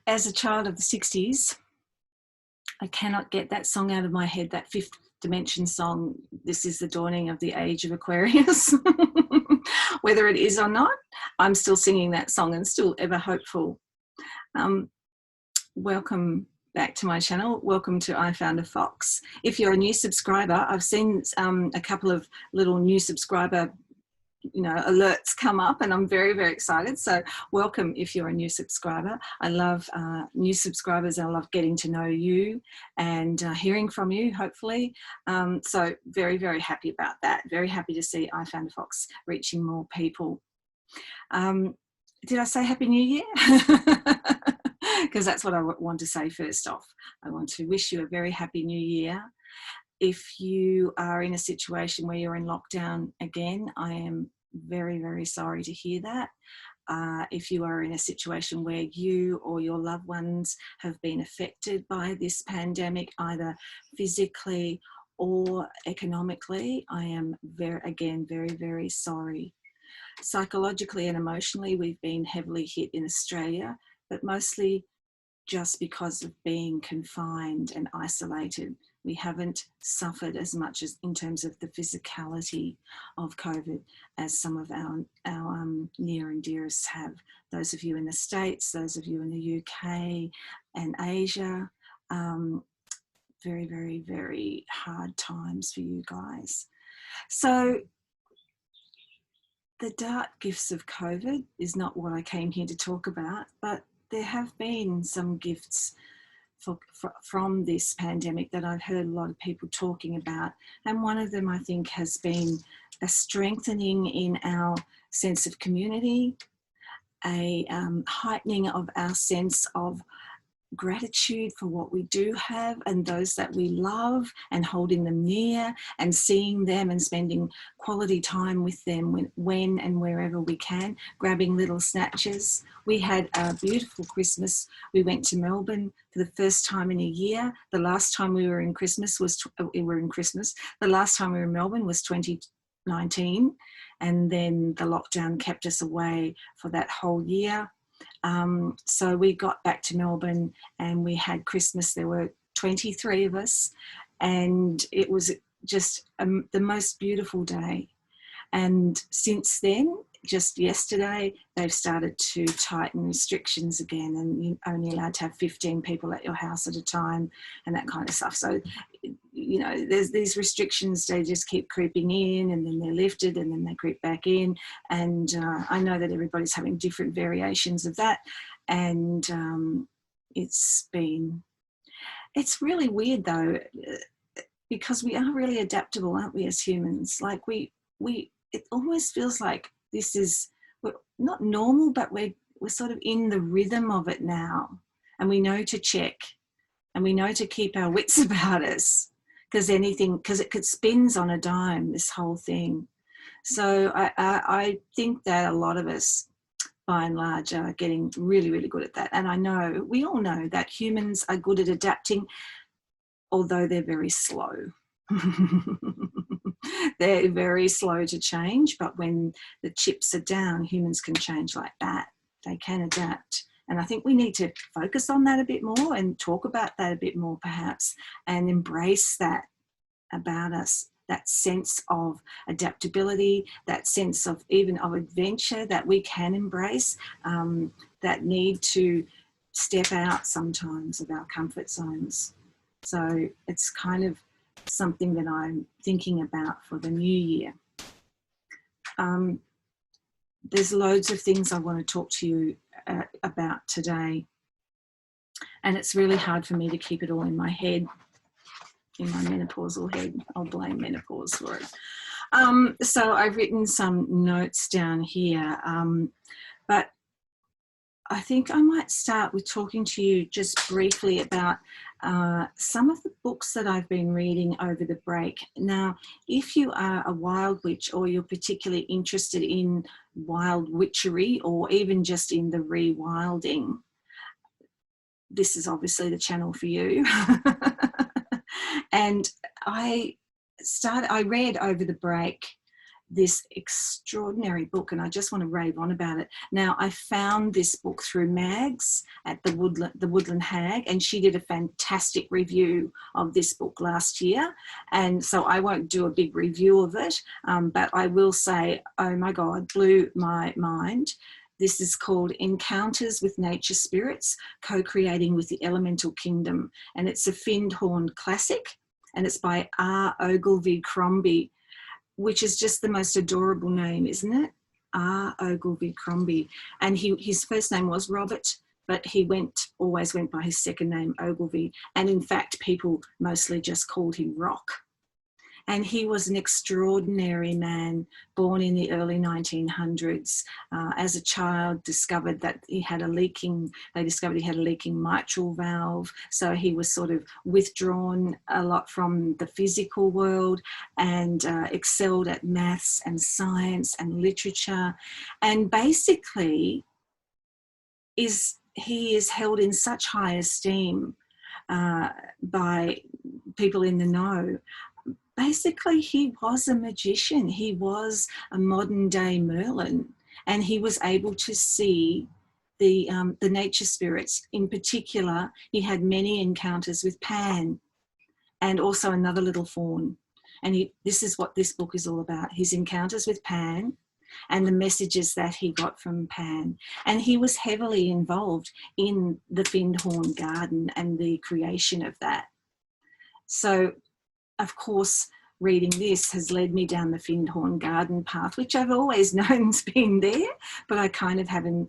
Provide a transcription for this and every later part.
As a child of the 60s, I cannot get that song out of my head, that Fifth Dimension song, This is the Dawning of the Age of Aquarius. Whether it is or not, I'm still singing that song and still ever hopeful. Welcome back to my channel. Welcome to I Found a Fox. If you're a new subscriber, I've seen a couple of little new subscriber alerts come up, and I'm very, very excited. So welcome if you're a new subscriber. I love new subscribers. I love getting to know you and hearing from you, hopefully. So very, very happy about that. Very happy to see I Found a Fox reaching more people. Did I say Happy New Year? Because that's what I want to say first off. I want to wish you a very happy new year. If you are in a situation where you're in lockdown again, I am very, very sorry to hear that. If you are in a situation where you or your loved ones have been affected by this pandemic, either physically or economically, I am very, very sorry. Psychologically and emotionally, we've been heavily hit in Australia, but mostly just because of being confined and isolated. We haven't suffered as much as in terms of the physicality of COVID as some of our near and dearest have. Those of you in the States, those of you in the UK and Asia, very, very, very hard times for you guys. So the dark gifts of COVID is not what I came here to talk about, but there have been some gifts from this pandemic that I've heard a lot of people talking about. And one of them, I think, has been a strengthening in our sense of community, a heightening of our sense of gratitude for what we do have and those that we love, and holding them near and seeing them and spending quality time with them when and wherever we can, grabbing little snatches. We had a beautiful Christmas. We went to Melbourne for the first time in a year. The last time we were in the last time we were in Melbourne was 2019, and then the lockdown kept us away for that whole year. So we got back to Melbourne and we had Christmas. There were 23 of us, and it was just the most beautiful day. And since then, just yesterday, they've started to tighten restrictions again, and you're only allowed to have 15 people at your house at a time and that kind of stuff. So, you know, there's these restrictions, they just keep creeping in, and then they're lifted and then they creep back in. And I know that everybody's having different variations of that. And it's really weird though, because we are really adaptable, aren't we, as humans? Like it almost feels like we're not normal, but we're sort of in the rhythm of it now, and we know to check, and we know to keep our wits about us, because it spins on a dime, this whole thing. So I think that a lot of us, by and large, are getting really, really good at that. And we all know that humans are good at adapting, although they're very slow. They're very slow to change, but when the chips are down, humans can change like that. They can adapt. And I think we need to focus on that a bit more and talk about that a bit more, perhaps, and embrace that about us, that sense of adaptability, that sense of even of adventure that we can embrace, that need to step out sometimes of our comfort zones. So it's kind of something that I'm thinking about for the new year. There's loads of things I want to talk to you about today, and it's really hard for me to keep it all in my head, in my menopausal head. I'll blame menopause for it. So I've written some notes down here, but I think I might start with talking to you just briefly about some of the books that I've been reading over the break. Now, if you are a wild witch, or you're particularly interested in wild witchery, or even just in the rewilding, this is obviously the channel for you. And I read over the break this extraordinary book, and I just want to rave on about it. Now, I found this book through Mags at the Woodland Hag, and she did a fantastic review of this book last year, and so I won't do a big review of it, but I will say, oh my God, blew my mind. This is called Encounters with Nature Spirits, Co-Creating with the Elemental Kingdom, and it's a Findhorn classic, and it's by R. Ogilvie Crombie, which is just the most adorable name, isn't it? R. Ogilvie Crombie. And his first name was Robert, but he always went by his second name, Ogilvie. And in fact, people mostly just called him Rock. And he was an extraordinary man, born in the early 1900s. As a child, discovered that they discovered he had a leaking mitral valve. So he was sort of withdrawn a lot from the physical world, and excelled at maths and science and literature. And basically, he is held in such high esteem by people in the know. Basically, he was a magician. He was a modern day Merlin, and he was able to see the nature spirits. In particular, he had many encounters with Pan and also another little faun. And this is what this book is all about, his encounters with Pan and the messages that he got from Pan. And he was heavily involved in the Findhorn Garden and the creation of that. So, of course, reading this has led me down the Findhorn Garden path, which I've always known's been there, but I kind of haven't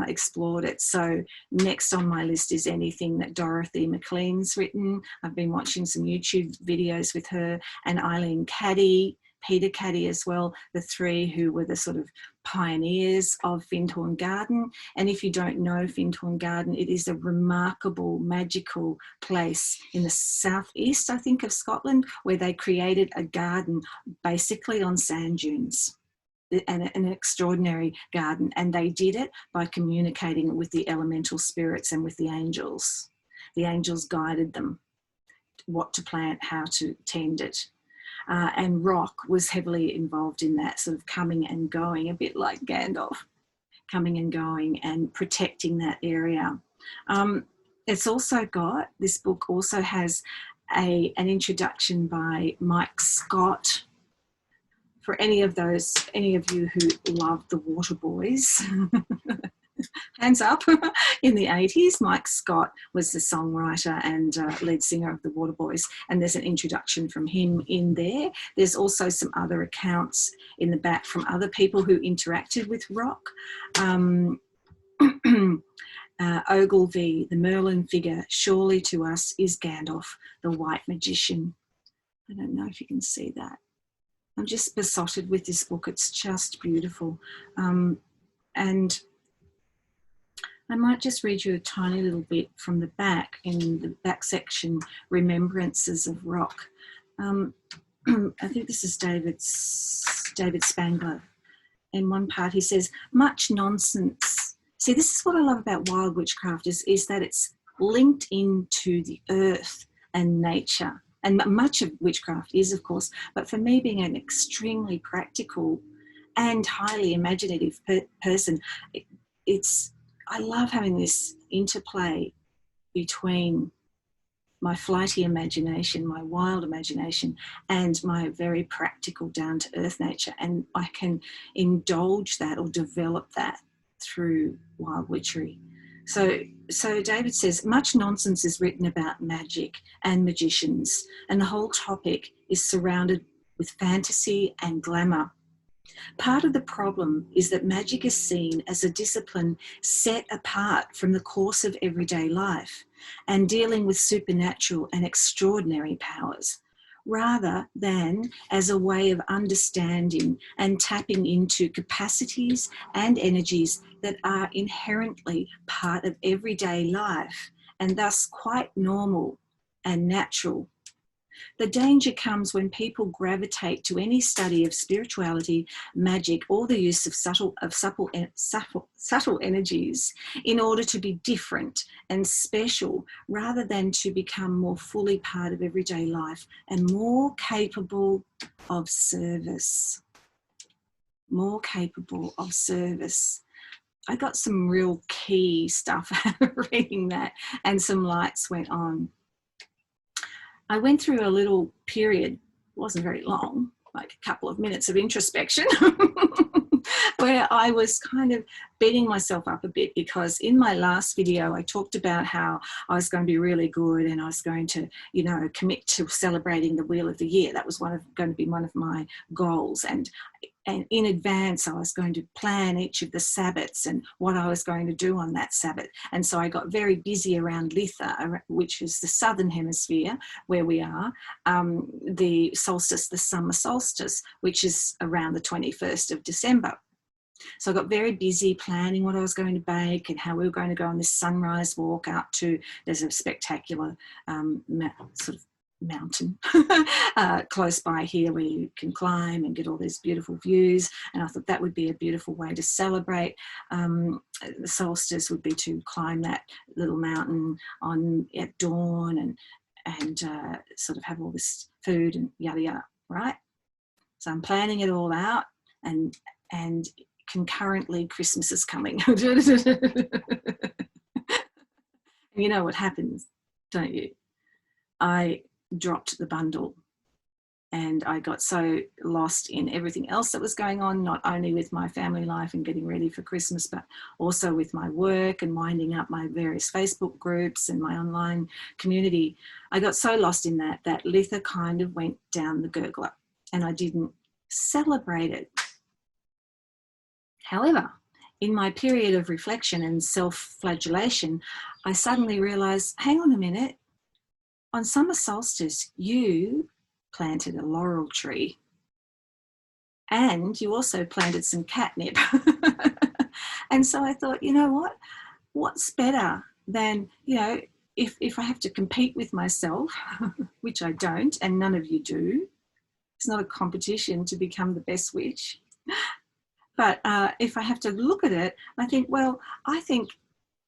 explored it. So next on my list is anything that Dorothy McLean's written. I've been watching some YouTube videos with her, and Eileen Caddy, Peter Caddy as well, the three who were the sort of pioneers of Findhorn Garden. And if you don't know Findhorn Garden, it is a remarkable, magical place in the southeast, I think, of Scotland, where they created a garden basically on sand dunes. An extraordinary garden, and they did it by communicating with the elemental spirits and with the angels. The angels guided them what to plant, how to tend it. And Rock was heavily involved in that, sort of coming and going, a bit like Gandalf, coming and going and protecting that area. It's also got, this book also has an introduction by Mike Scott. For any of you who love the Waterboys, hands up. In the 80s, Mike Scott was the songwriter and lead singer of the Waterboys, and there's an introduction from him in there. There's also some other accounts in the back from other people who interacted with Rock. Ogilvie, the Merlin figure, surely to us is Gandalf, the white magician. I don't know if you can see that. I'm just besotted with this book. It's just beautiful. And I might just read you a tiny little bit from the back, in the back section, Remembrances of Rock. I think this is David Spangler. In one part he says, much nonsense. See, this is what I love about wild witchcraft is that it's linked into the earth and nature. And much of witchcraft is, of course, but for me, being an extremely practical and highly imaginative person, I love having this interplay between my flighty imagination, my wild imagination, and my very practical down-to-earth nature. And I can indulge that or develop that through wild witchery. So David says, much nonsense is written about magic and magicians, and the whole topic is surrounded with fantasy and glamour. Part of the problem is that magic is seen as a discipline set apart from the course of everyday life and dealing with supernatural and extraordinary powers, rather than as a way of understanding and tapping into capacities and energies that are inherently part of everyday life and thus quite normal and natural. The danger comes when people gravitate to any study of spirituality, magic, or the use of subtle energies in order to be different and special, rather than to become more fully part of everyday life and more capable of service. more capable of service. I got some real key stuff out of reading that, and some lights went on. I went through a little period, wasn't very long, like a couple of minutes of introspection, where I was kind of beating myself up a bit, because in my last video I talked about how I was going to be really good and I was going to, you know, commit to celebrating the Wheel of the Year. That was going to be one of my goals, and in advance I was going to plan each of the Sabbats and what I was going to do on that Sabbat. And so I got very busy around Litha, which is the southern hemisphere where we are, the solstice, the summer solstice, which is around the 21st of December. So I got very busy planning what I was going to bake and how we were going to go on this sunrise walk out to, there's a spectacular sort of mountain close by here where you can climb and get all these beautiful views, and I thought that would be a beautiful way to celebrate the solstice, would be to climb that little mountain at dawn and sort of have all this food and yada yada, right? So I'm planning it all out, and concurrently Christmas is coming. You know what happens, don't you? I dropped the bundle, and I got so lost in everything else that was going on, not only with my family life and getting ready for Christmas, but also with my work and winding up my various Facebook groups and my online community. I got so lost in that Litha kind of went down the gurgler, and I didn't celebrate it. However, in my period of reflection and self-flagellation, I suddenly realized, hang on a minute, on summer solstice, you planted a laurel tree, and you also planted some catnip. And so I thought, you know what? What's better than, you know, if I have to compete with myself, which I don't, and none of you do, it's not a competition to become the best witch. But if I have to look at it, I think, well, I think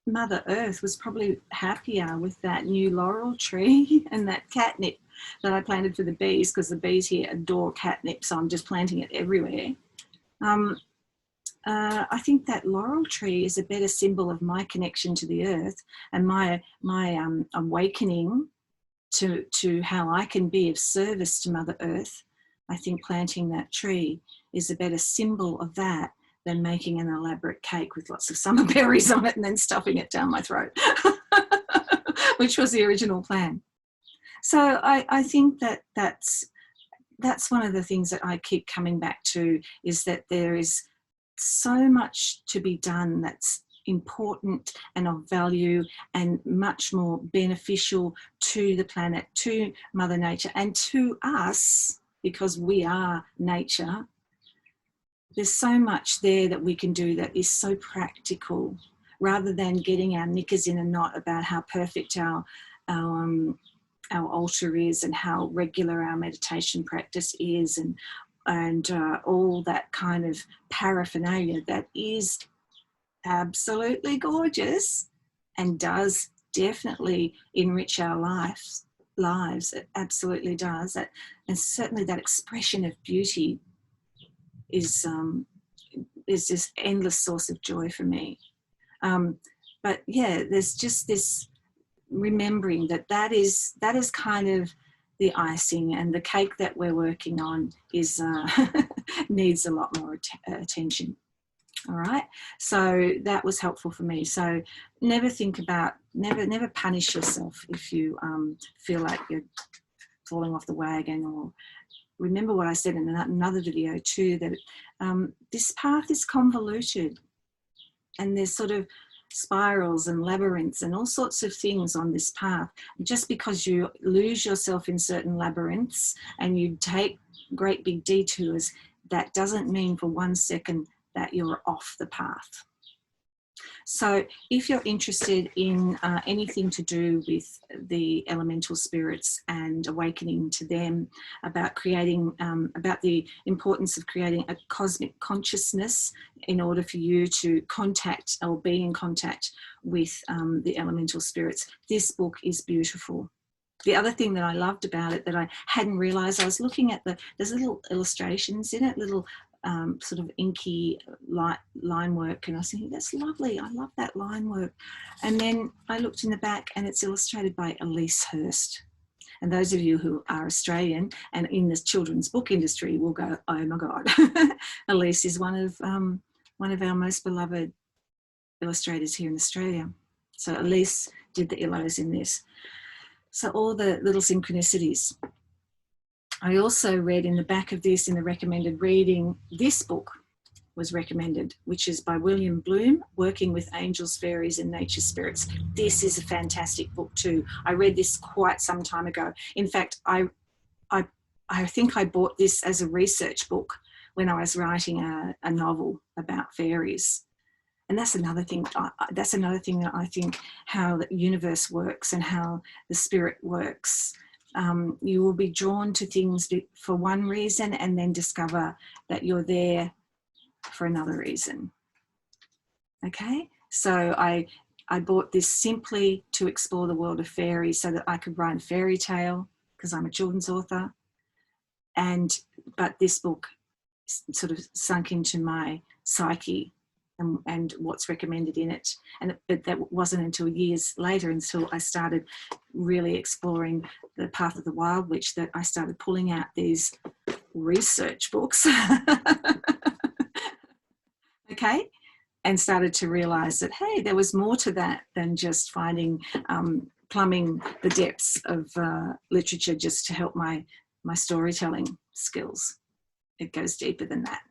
Mother Earth was probably happier with that new laurel tree and that catnip that I planted for the bees, because the bees here adore catnip, so I'm just planting it everywhere. I think that laurel tree is a better symbol of my connection to the earth and my awakening to how I can be of service to Mother Earth. I think planting that tree is a better symbol of that than making an elaborate cake with lots of summer berries on it and then stuffing it down my throat, which was the original plan. So I think that's one of the things that I keep coming back to, is that there is so much to be done that's important and of value and much more beneficial to the planet, to Mother Nature, and to us, because we are nature. There's so much there that we can do that is so practical, rather than getting our knickers in a knot about how perfect our altar is and how regular our meditation practice is, and all that kind of paraphernalia that is absolutely gorgeous and does definitely enrich our lives. It absolutely does. And certainly that expression of beauty is this endless source of joy for me. But yeah, there's just this remembering that is kind of the icing, and the cake that we're working on is needs a lot more attention. All right, so that was helpful for me. So never punish yourself if you feel like you're falling off the wagon, or remember what I said in another video too, that this path is convoluted, and there's sort of spirals and labyrinths and all sorts of things on this path. Just because you lose yourself in certain labyrinths and you take great big detours, that doesn't mean for 1 second that you're off the path. So if you're interested in anything to do with the elemental spirits and awakening to them, about creating, about the importance of creating a cosmic consciousness in order for you to contact or be in contact with the elemental spirits, this book is beautiful. The other thing that I loved about it that I hadn't realised, I was looking at there's little illustrations in it, little sort of inky line work, and I was thinking, that's lovely, I love that line work. And then I looked in the back and it's illustrated by Elise Hurst. And those of you who are Australian and in the children's book industry will go, oh my God. Elise is one of our most beloved illustrators here in Australia. So Elise did the illos in this. So all the little synchronicities. I also read in the back of this, in the recommended reading, this book was recommended, which is by William Bloom, Working with Angels, Fairies and Nature Spirits. This is a fantastic book too. I read this quite some time ago. In fact, I think I bought this as a research book when I was writing a novel about fairies. And that's another thing. That's another thing that I think, how the universe works and how the spirit works. You will be drawn to things for one reason and then discover that you're there for another reason. Okay, so I bought this simply to explore the world of fairies so that I could write a fairy tale, because I'm a children's author. But this book sort of sunk into my psyche and what's recommended in it. But that wasn't until years later, until I started really exploring the path of the wild witch, that I started pulling out these research books. Okay, and started to realize that, hey, there was more to that than just finding, plumbing the depths of literature just to help my storytelling skills. It goes deeper than that.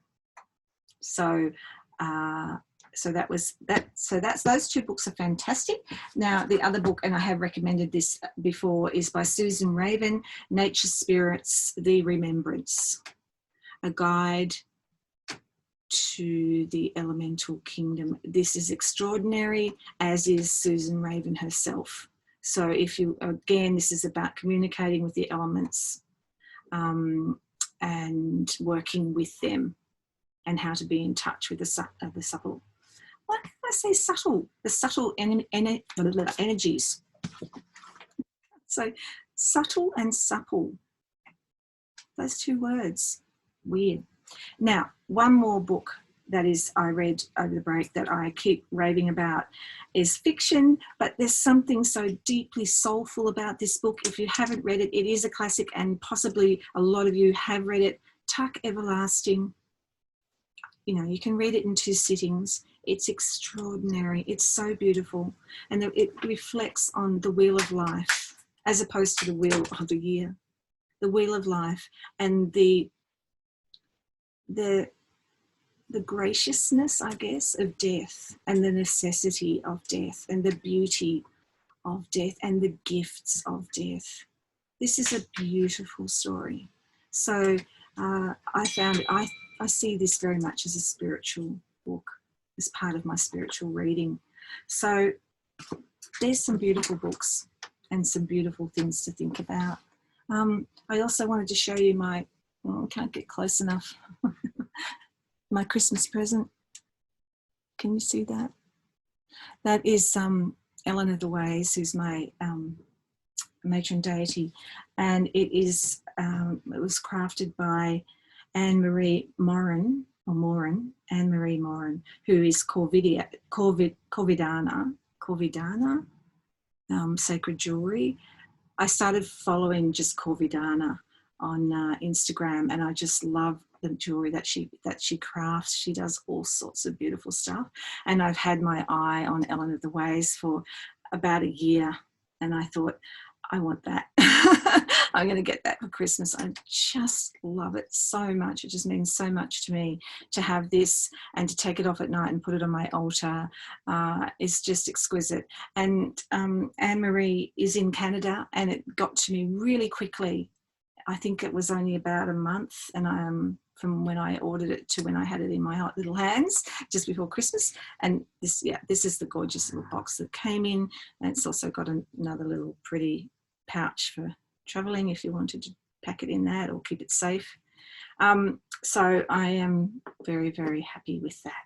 So that was that. So those two books are fantastic. Now the other book, and I have recommended this before, is by Susan Raven, Nature Spirits, The Remembrance, a guide to the elemental kingdom. This is extraordinary, as is Susan Raven herself. So if you, again, this is about communicating with the elements and working with them, and how to be in touch with the subtle. Why can I say subtle? The subtle energies. So subtle and supple. Those two words. Weird. Now, one more book that I read over the break that I keep raving about is fiction, but there's something so deeply soulful about this book. If you haven't read it, it is a classic, and possibly a lot of you have read it. Tuck Everlasting. You know, you can read it in 2 sittings. It's extraordinary. It's so beautiful. And it reflects on the wheel of life, as opposed to the wheel of the year. The wheel of life, and the graciousness, I guess, of death, and the necessity of death, and the beauty of death, and the gifts of death. This is a beautiful story. So I found it, I see this very much as a spiritual book, as part of my spiritual reading. So there's some beautiful books and some beautiful things to think about. I also wanted to show you my, I can't get close enough, my Christmas present. Can you see that? That is Ellen of the Ways, who's my matron deity, and it was crafted by Anne-Marie Morin, Anne-Marie Morin, who is Corvidana, Sacred Jewellery. I started following just Corvidana on Instagram, and I just love the jewellery that she crafts. She does all sorts of beautiful stuff, and I've had my eye on Ellen of the Ways for about a year, and I thought, I want that. I'm going to get that for Christmas. I just love it so much. It just means so much to me to have this, and to take it off at night and put it on my altar. It's just exquisite. And Anne-Marie is in Canada, and it got to me really quickly. I think it was only about a month, and from when I ordered it to when I had it in my hot little hands just before Christmas. And this is the gorgeous little box that came in, and it's also got another little pretty pouch for traveling if you wanted to pack it in that or keep it safe. So I am very, very happy with that.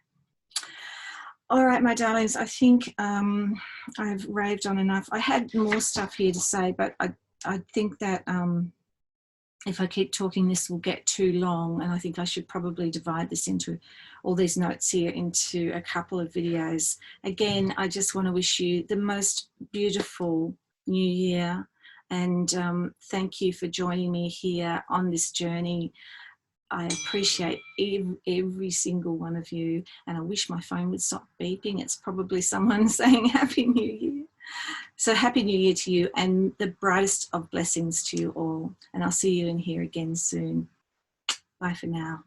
All right, my darlings, I think I've raved on enough. I had more stuff here to say, but I think that if I keep talking, this will get too long, and I think I should probably divide this into all these notes here into a couple of videos. Again, I just want to wish you the most beautiful new year, and thank you for joining me here on this journey. I appreciate every single one of you, and I wish my phone would stop beeping. It's probably someone saying Happy New Year. So Happy New Year to you, and the brightest of blessings to you all. And I'll see you in here again soon. Bye for now.